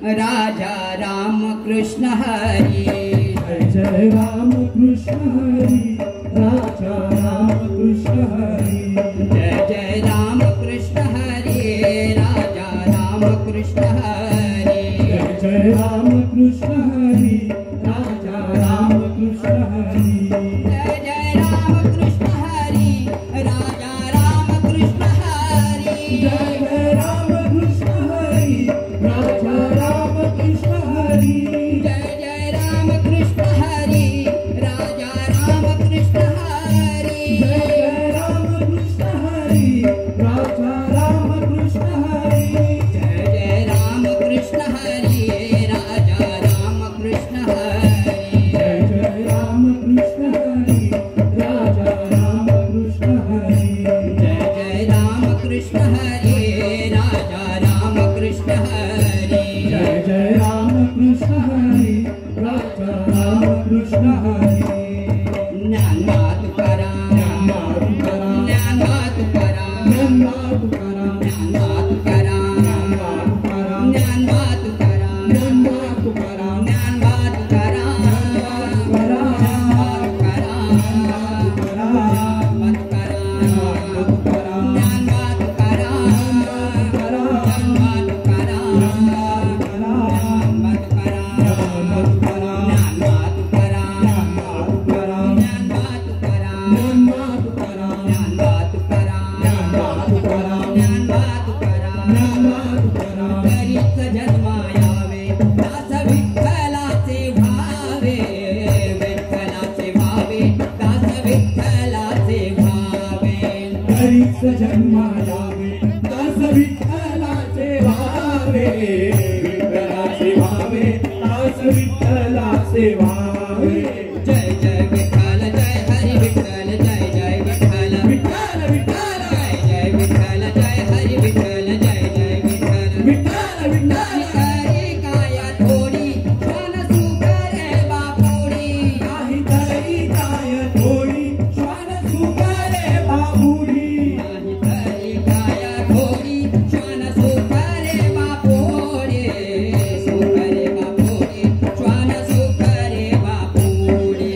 राजा राम कृष्ण हरी। जय जय राम कृष्ण हरी राजा राम कृष्ण हरी। जय जय राम कृष्ण हरी राजा राम कृष्ण हरी। जय जय राम कृष्ण हरी राजा राम कृष्ण हरी। जय जय राम कृष्ण हरी राजा राम कृष्ण हरी। जय जय राम कृष्ण हरी राजा राम कृष्ण हरी। जय जय राम कृष्ण हरी राजा राम कृष्ण हरी। जय जय राम कृष्ण हरी राजा राम कृष्ण हरी। जय जय राम कृष्ण हरी राजा राम कृष्ण हरी। जय जय राम कृष्ण हरी राजा राम कृष्ण हरी। जय जय राम कृष्ण हरी राजा राम कृष्ण हरी। जय जय राम कृष्ण हरी राजा राम कृष्ण हरी। ज्ञानवा तुकाराम ज्ञानवा तुकाराम ज्ञानवा तुकाराम ज्ञानवा तुकाराम ज्ञानवा तुकाराम ज्ञानवा तुकाराम ज्ञानवा तुकाराम जन्मायावे दास विठ्ठलाचे भावे। विठ्ठलाचे भावे दास विठ्ठलाचे भावे। जय जय विठ्ठल जय हरी विठ्ठल जय जय विठ्ठल विठ्ठल विठ्ठल जय जय विठ्ठल जय हरी विठ्ठल जय जय विठ्ठल विठ्ठल विठ्ठल हरी काया थोडी श्वान सुकरे बापुडी। काही तरी काय थोडी श्वान सुकरे बापुडी। हरी काया थोडी श्वान सुकरे बापुडी। सुकरे बापुडी श्वान सुकरे बापुडी।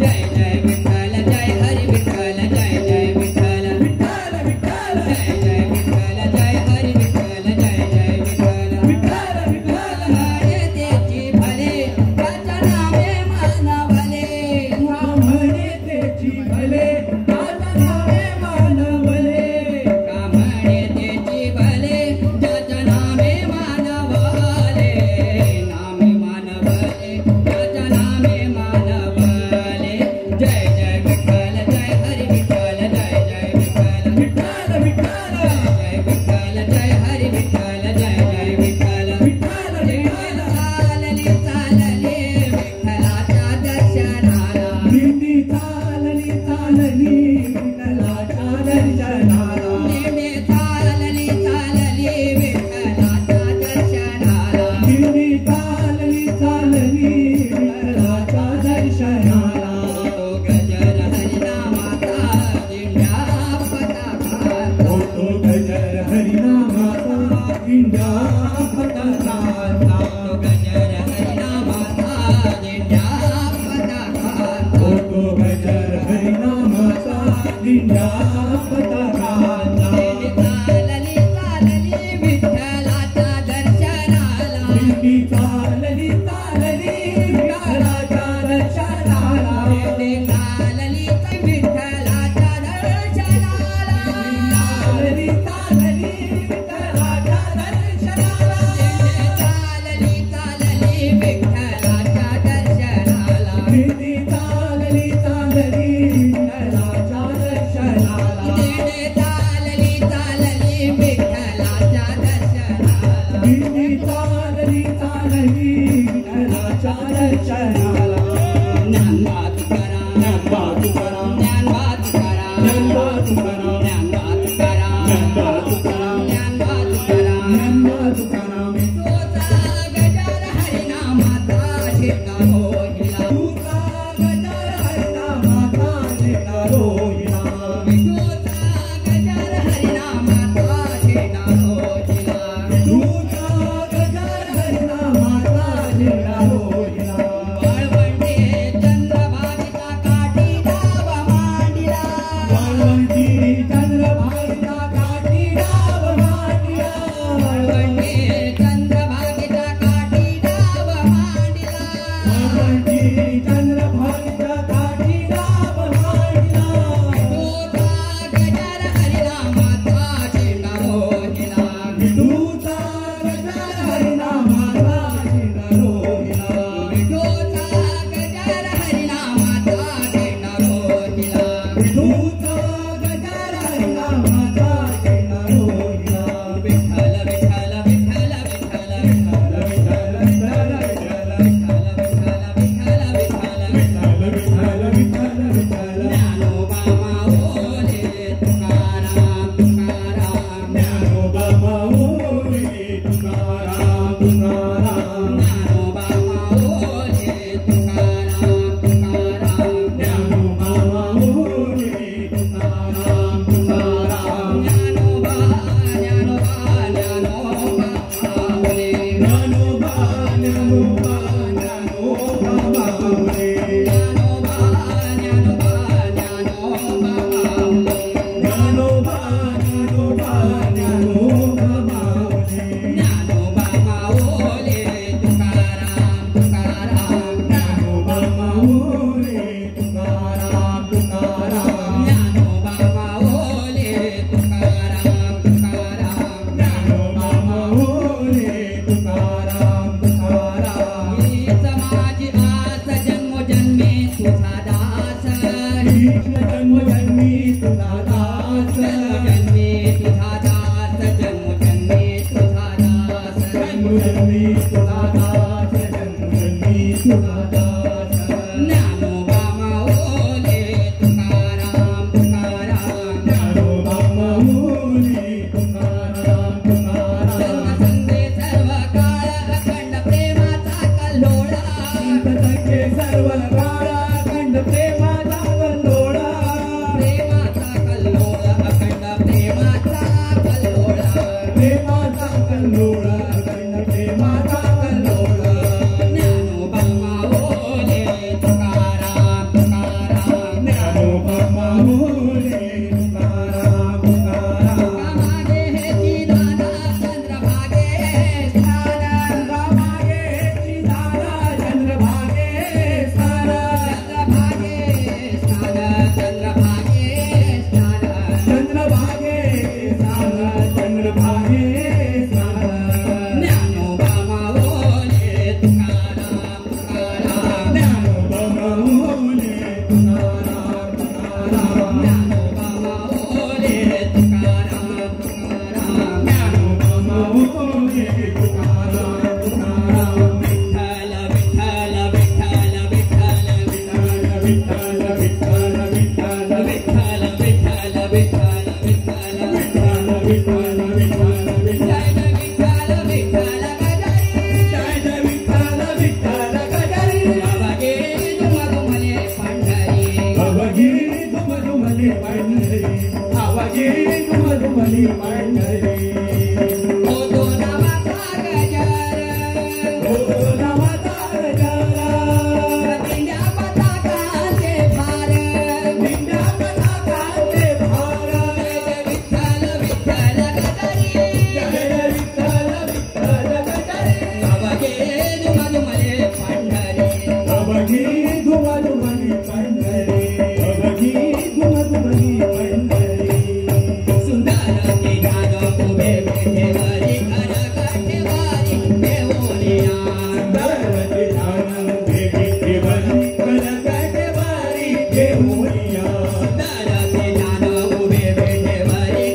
जय जय विठ्ठल जय हरी विठ्ठल जय जय विठ्ठल विठ्ठल विठ्ठल जय जय विठ्ठल जय हरी विठ्ठल जय जय विठ्ठल विठ्ठल विठ्ठल हरे तेची भले त्याच्या नामे मान भले। म्हणे त्याची भले त्याच्या नावे मान भले। का म्हणे तेची भले त्याच्या नामे मान भले। नामे मान भले त्याच्या नामे मान भले। जय जय विठ्ठल जय हरी विठ्ठल जय जय विठ्ठल विठ्ठल विठ्ठल जय विठ्ठल जय हरी विठ्ठल जय जय विठ्ठल विठ्ठल चालली चालली विठ्ठलाच्या दर्शनाला। दिंडी चालली चालली विठ्ठलाच्या दर्शनाला। दिंडी चालली चालली विठ्ठलाच्या दर्शनाला। दिंडी चालली चालली विठ्ठलाच्या दर्शनाला। तो गजर हरिनामाचा दिंड्या पताका। होतो गजर हरिनामाचा दिंड्या पताकाचा। तो गजर हरिनामाचा दिंड्या पताका। होतो गजर हरिनामाचा दिंड्या पताकाचा। चालली चालली विठ्ठलाच्या दर्शनाला। दिंडी चालली चालली विठ्ठलाच्या दर्शनाला। दिंडी चालली विठ्ठलाच्या दर्शनाला। चालली चालली विठ्ठलाच्या दर्शनाला। चालली चालली विठ्ठलाच्या दर्शनाला। दिंडी चालली चालली दास कृष्ण जन्मजन्मी तुझा दास जन्मजन्मी तुझा दास जन्मजन्मी तुझा दास जन्मजन्मी तुझा दास जन्मजन्मी तुझा दास ज्ञानोबा माऊली तुकाराम तुकाराम ज्ञानोबा माऊली तुकाराम तुकाराम सर्वसंगे सर्व काळ अखंड प्रेमाचा कल्लोळा संतसंगे सर्व काळा अखंड प्रेमाचा कल्लोळा प्रेमाचा कल्लोळ अखंड प्रेमाचा कल्लोळा प्रेमाचा कल्लोळा अखंड प्रेमाचा कल्लोळा ज्ञानोबा माऊली तुकाराम तुकाराम ज्ञानोबा माऊली तुकाराम तुकाराम मागे हे दादा चंद्रभागे स्थान मागे चिदारा चंद्रभागे स्थान चंद्रभागे स्थान चंद्रभागे स्थान चंद्रभागे स्थान चंद्रभागे स्थान ज्ञानोबा माऊली तुकाराम तुकाराम ज्ञानोबा माऊली तुकाराम तुकाराम ज्ञानोबा माऊली तुकाराम तुकाराम ज्ञानोबा माऊली तुकाराम तुकाराम विठ्ठल विठ्ठल विठ्ठल विठ्ठल विठ्ठल विठ्ठल विठ्ठल विठ्ठल विठ्ठल विठ्ठल विठ्ठल विठ्ठल विठ्ठल जय विठ्ठल विठ्ठल गजारी जय जय विठ्ठल विठ्ठल गजारी बाबागे दुमदुमले पंढरी अवगिरी दुमदुमली पंढरी अवगिरी दुमदुमली पंढरी ओ दोनावाचा गजर ओ नवता गजारा दिंड्या पताकांचे भार दिंड्या पताकांचे भार जय विठ्ठल विठ्ठल गजारी जय विठ्ठल विठ्ठल गजारी बाबागे दुमदुमले पंढरी अवगिरी दुमदुमली पंढरी अवगिरी दुमदुमली पंढरी सुंदर ते ध्यान उभे विठेवरी खर काठेवारी देवोनिया दरवती ध्यान देवी देवली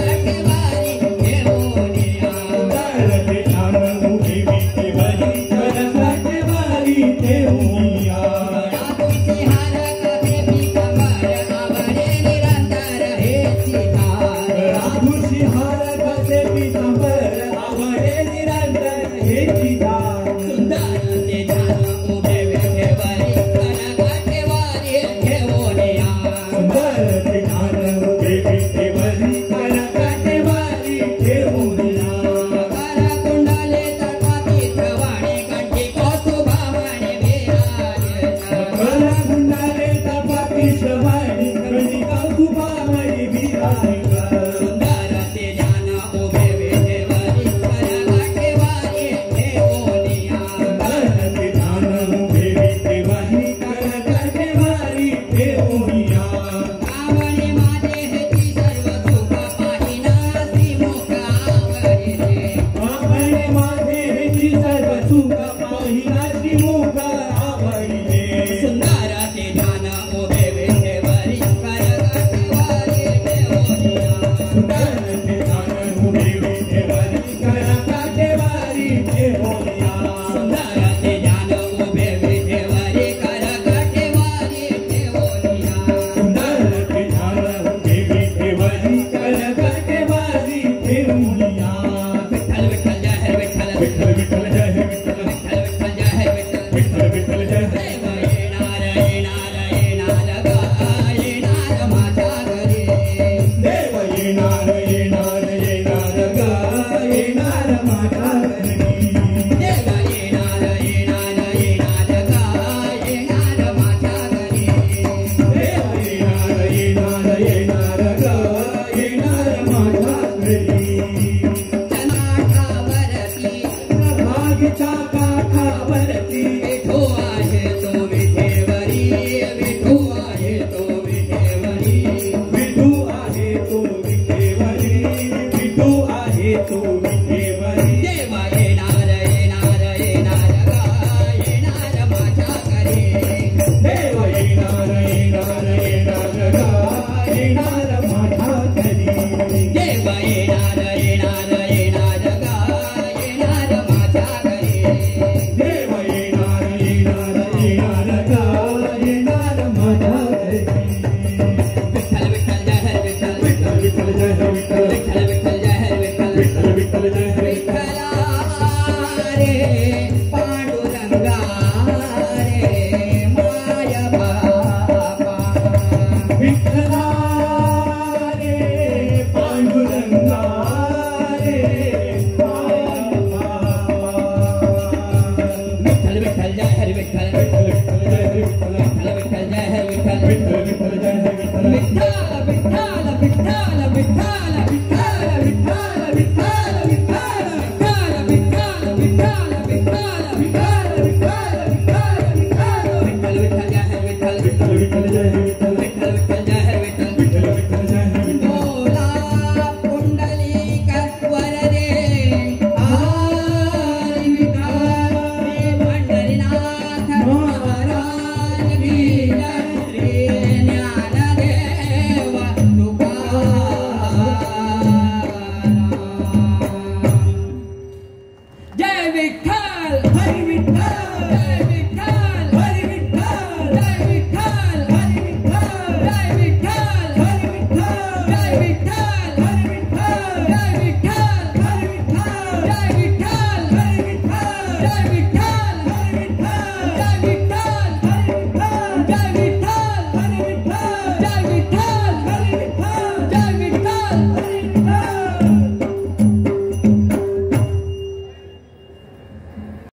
कनकटेवारी देवोनिया सुंदर ते ध्यान उभे विठेवरी खर काठेवारी देवोनिया दरवती ध्यान देवी देवली कनकटेवारी देवोनिया तुझे हार कसे पीतांबर आवडे निरंतर हे सितार राधुशी हार कसे पीतांबर आवडे निरंतर हे चिदार सुंदर ते ध्यान उभे विठेवरी खर काठेवारी देवोनिया विठ्ठल जय